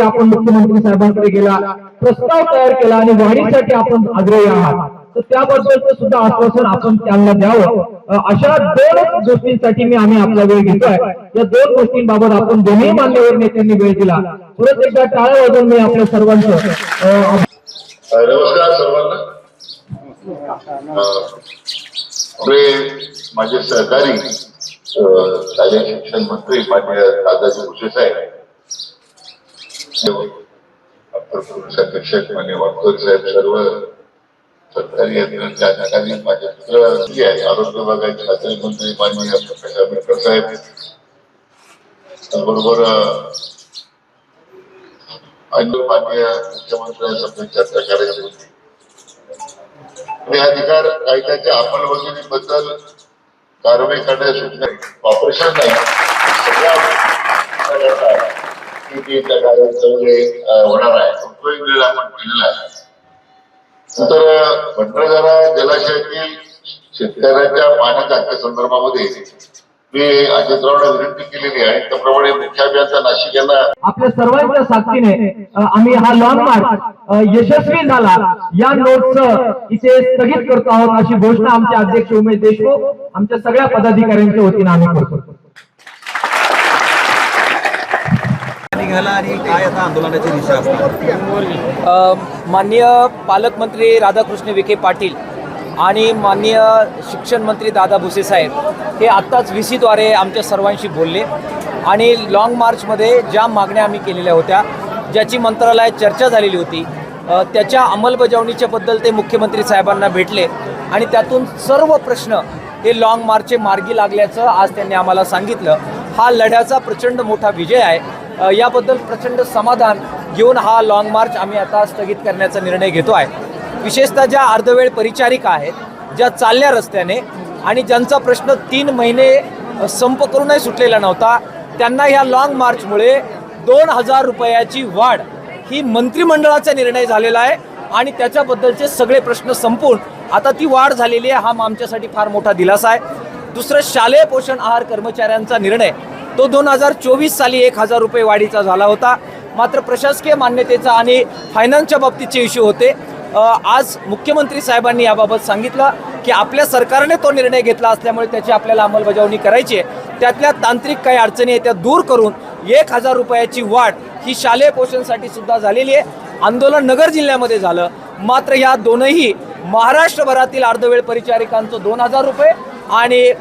आपण मुख्यमंत्री साहेबांकडे गेला, प्रस्ताव तयार केला आणि वाढीसाठी आपण आग्रही आहात, तर त्याबद्दलचं सुद्धा आश्वासन आपण त्यांना द्यावं. अशा दोन गोष्टींसाठी आम्ही आपला वेळ घेतोय. या दोन गोष्टींबाबत आपण दोन्ही मान्यवर नेत्यांनी वेळ दिला. परत एकदा टाळ्या वाजवून मी आपल्या सर्वांचं नमस्कार सर्वांना. माझे सहकारी शालेय शिक्षण मंत्री माननीय दादाजी भुसे साहेब, अध्यक्ष माननीय वाटकर साहेब, सर्व सरकारी यंत्रणांच्या अधिकारी, माझे मित्र आरोग्य विभागाचे खाते मंत्री माननीय प्रोफेसर आंबेडकर साहेब, त्याचबरोबर अन्य माननीय मुख्यमंत्र्यांसमोर चर्चा करायची होती. अधिकार कायद्याच्या अंमलबजावणीबद्दल कारवाई करण्यास सूचना ऑपरेशन नाही सगळ्या होणार आहे. तो एक वेळ आपण केलेला आहे. नंतर भंडारदरा जलाशयातील शेतकऱ्यांच्या पाण्याच्या हक्का संदर्भामध्ये मी अजितरावांना विनंती केलेली आहे. त्याप्रमाणे मुख्य अभियंता नाशिक यांना आपल्या सर्वांच्या साथीने आम्ही हा लॉंग मार्च यशस्वी झाला या नोटचं इथे स्थगित करतो आहोत अशी घोषणा आमचे अध्यक्ष उमेश देशमुख आमच्या सगळ्या पदाधिकाऱ्यांच्या वतीने आम्ही करतो. आणि काय आता आंदोलनाची दिशा असणार? माननीय पालकमंत्री राधाकृष्ण विखे पाटील आणि माननीय शिक्षण मंत्री दादा भुसे साहेब हे आत्ताच VC द्वारे आमच्या सर्वांशी बोलले आणि लाँग मार्चमध्ये ज्या मागण्या आम्ही केलेल्या होत्या, ज्याची मंत्रालयात चर्चा झालेली होती, त्याच्या अंमलबजावणीच्याबद्दल ते मुख्यमंत्री साहेबांना भेटले आणि त्यातून सर्व प्रश्न हे लाँग मार्चचे मार्गी लागल्याचं आज त्यांनी आम्हाला सांगितलं. हा लढ्याचा प्रचंड मोठा विजय आहे. याबद्दल प्रचंड समाधान घेऊन हा लाँग मार्च आम्ही आता स्थगित करण्याचा निर्णय घेतो आहे. विशेषतः ज्या अर्धवेळ परिचारिका आहेत, ज्या चालल्या रस्त्याने आणि ज्यांचा प्रश्न 3 महिने संप करूनही सुटलेला नव्हता, त्यांना ह्या लाँग मार्चमुळे 2000 रुपयाची वाढ ही मंत्रिमंडळाचा निर्णय झालेला आहे आणि त्याच्याबद्दलचे सगळे प्रश्न संपून आता ती वाढ झालेली आहे. हा आमच्यासाठी फार मोठा दिलासा आहे. दुसरं, शालेय पोषण आहार कर्मचाऱ्यांचा निर्णय तो 2024 साली 1000 रुपये वाढीचा झाला होता. मात्र प्रशासकीय मान्यतेचा आणि फायनान्सच्या बाबतीतचे इश्यू होते. आज मुख्यमंत्री साहेबांनी याबाबत सांगितलं की आपल्या सरकारने तो निर्णय घेतला असल्यामुळे त्याची आपल्याला अंमलबजावणी करायची आहे. त्यातल्या तांत्रिक काही अडचणी आहेत त्या दूर करून 1000 रुपयाची वाढ ही शालेय पोषणसाठी सुद्धा झालेली आहे. आंदोलन नगर जिल्ह्यामध्ये झालं, मात्र या दोनही महाराष्ट्रभरातील अर्धवेळ परिचारिकांचं 2000 रुपये आणि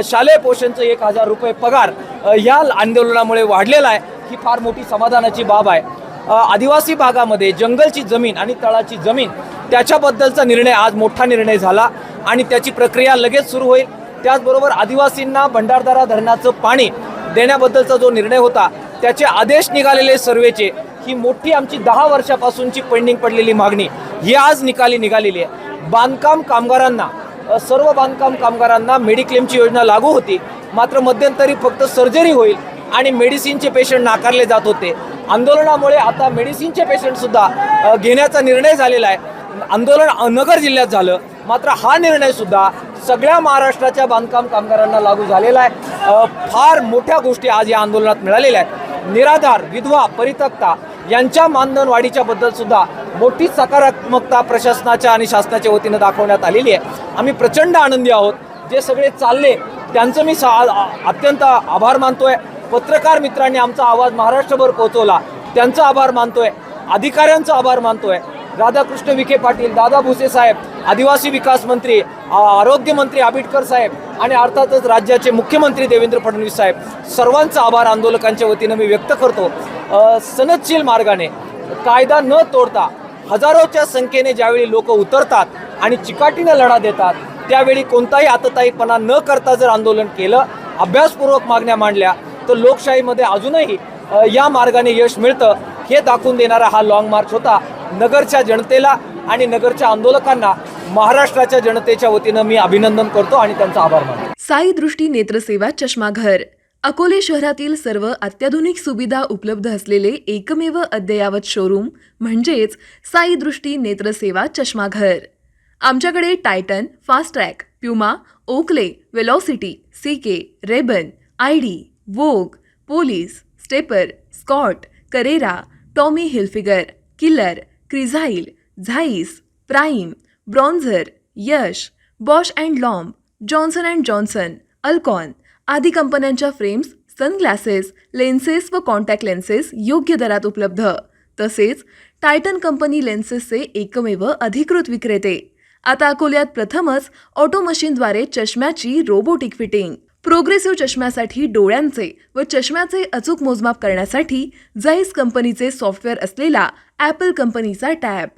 शालेय पोषणचं 1000 रुपये पगार या आंदोलनामुळे वाढलेला आहे. ही फार मोठी समाधानाची बाब आहे. आदिवासी भागामध्ये जंगलची जमीन आणि तळाची जमीन त्याच्याबद्दलचा निर्णय आज मोठा निर्णय झाला आणि त्याची प्रक्रिया लगेच सुरू होईल. त्याचबरोबर आदिवासींना भंडारदरा धरणाचं पाणी देण्याबद्दलचा जो निर्णय होता त्याचे आदेश निघालेले सर्वेचे, ही मोठी आमची 10 वर्षापासूनची पेंडिंग पडलेली मागणी ही आज निघालेली आहे. बांधकाम कामगारांना, सर्व बांधकाम कामगारांना मेडिक्लेमची योजना लागू होती, मात्र मध्यंतरी फक्त सर्जरी होईल आणि मेडिसिनचे पेशंट नाकारले जात होते. आंदोलनामुळे आता मेडिसिनचे पेशंटसुद्धा घेण्याचा निर्णय झालेला आहे. आंदोलन नगर जिल्ह्यात झालं, मात्र हा निर्णयसुद्धा सगळ्या महाराष्ट्राच्या बांधकाम कामगारांना लागू झालेला आहे. फार मोठ्या गोष्टी आज या आंदोलनात मिळालेल्या आहेत. निराधार, विधवा, परित्यक्ता यांच्या मानधन वाढीच्या बद्दल सुद्धा मोठी सकारात्मकता प्रशासनाच्या आणि शासनाच्या वतीनं दाखवण्यात आलेली आहे. आम्ही प्रचंड आनंदी आहोत. जे सगळे चालले त्यांचं मी अत्यंत आभार मानतोय. पत्रकार मित्रांनी आमचा आवाज महाराष्ट्रभर पोहोचवला, त्यांचा आभार मानतोय. अधिकाऱ्यांचा आभार मानतोय. राधाकृष्ण विखे पाटील, दादा भुसे साहेब, आदिवासी विकास मंत्री, आरोग्यमंत्री आंबेडकर साहेब आणि अर्थातच राज्याचे मुख्यमंत्री देवेंद्र फडणवीस साहेब, सर्वांचा आभार आंदोलकांच्या वतीनं मी व्यक्त करतो. सनदशील मार्गाने, कायदा न तोडता हजारोच्या संख्येने ज्यावेळी लोक उतरतात आणि चिकाटीनं लढा देतात, त्यावेळी कोणताही आतताईपणा न करता जर आंदोलन केलं, अभ्यासपूर्वक मागण्या मांडल्या, तर लोकशाहीमध्ये अजूनही या मार्गाने यश मिळतं हे दाखवून देणारा हा लाँग मार्च होता. नगरच्या जनतेला आणि नगरच्या आंदोलकांना महाराष्ट्राच्या जनतेच्या वतीनं मी अभिनंदन करतो आणि त्यांचा आभार मानतो. साई दृष्टी नेत्रसेवा चष्माघर अकोले शहरातील सर्व अत्याधुनिक सुविधा उपलब्ध असलेले एकमेव अद्ययावत शोरूम म्हणजेच साई दृष्टी नेत्रसेवा चष्माघर. आमच्याकडे Titan, Fastrack, Puma, Oakley, Velocity, CK, Ray Ban, IDEE, Vogue, Police, Stepper, Scott, Carrera, Tommy Hilfiger, Killer, Crizal, Zeiss, Prime, Bronzer, Yash, Bausch and Lomb, Johnson and Johnson, Alcon आदी कंपन्यांच्या फ्रेम्स, सनग्लासेस, लेन्सेस व contact lenses योग्य दरात उपलब्ध. तसेच Titan company लेन्सेसचे एकमेव अधिकृत विक्रेते. आता अकोल्यात प्रथमच ऑटो मशीनद्वारे चष्म्याची रोबोटिक फिटिंग. प्रोग्रेसिव्ह चष्म्यासाठी डोळ्यांचे व चष्म्याचे अचूक मोजमाप करण्यासाठी जाईस कंपनीचे सॉफ्टवेअर असलेला ॲपल कंपनीचा टॅब.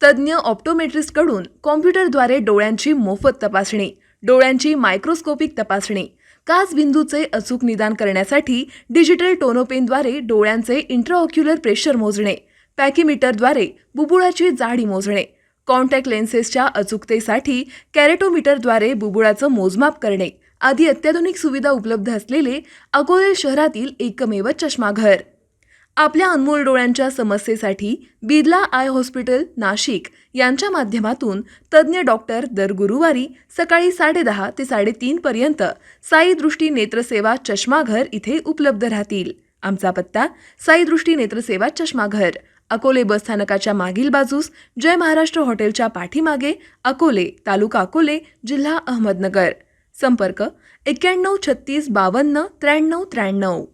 तज्ज्ञ ऑप्टोमेट्रिस्टकडून कॉम्प्युटरद्वारे डोळ्यांची मोफत तपासणी, डोळ्यांची मायक्रोस्कोपिक तपासणी, काच बिंदूचे अचूक निदान करण्यासाठी डिजिटल टोनोपेनद्वारे डोळ्यांचे इंट्राऑक्युलर प्रेशर मोजणे, पॅकीमीटरद्वारे बुबुळाची जाडी मोजणे, कॉन्टॅक्ट लेन्सेसच्या अचूकतेसाठी कॅरेटोमीटरद्वारे बुबुळाचं मोजमाप करणे आदी अत्याधुनिक सुविधा उपलब्ध असलेले अकोले शहरातील एकमेव चष्माघर. आपल्या अनमोल डोळ्यांच्या समस्येसाठी बिर्ला आय हॉस्पिटल नाशिक यांच्या माध्यमातून तज्ज्ञ डॉक्टर दर गुरुवारी सकाळी 10:30 ते 3:30 पर्यंत साई दृष्टी नेत्रसेवा चष्माघर इथे उपलब्ध राहतील. आमचा पत्ता साई दृष्टी नेत्रसेवा चष्माघर, अकोले बसस्थानकाच्या मागील बाजूस, जय महाराष्ट्र हॉटेलच्या पाठीमागे, अकोले, तालुका अकोले, जिल्हा अहमदनगर. संपर्क 91 36 52 93 93.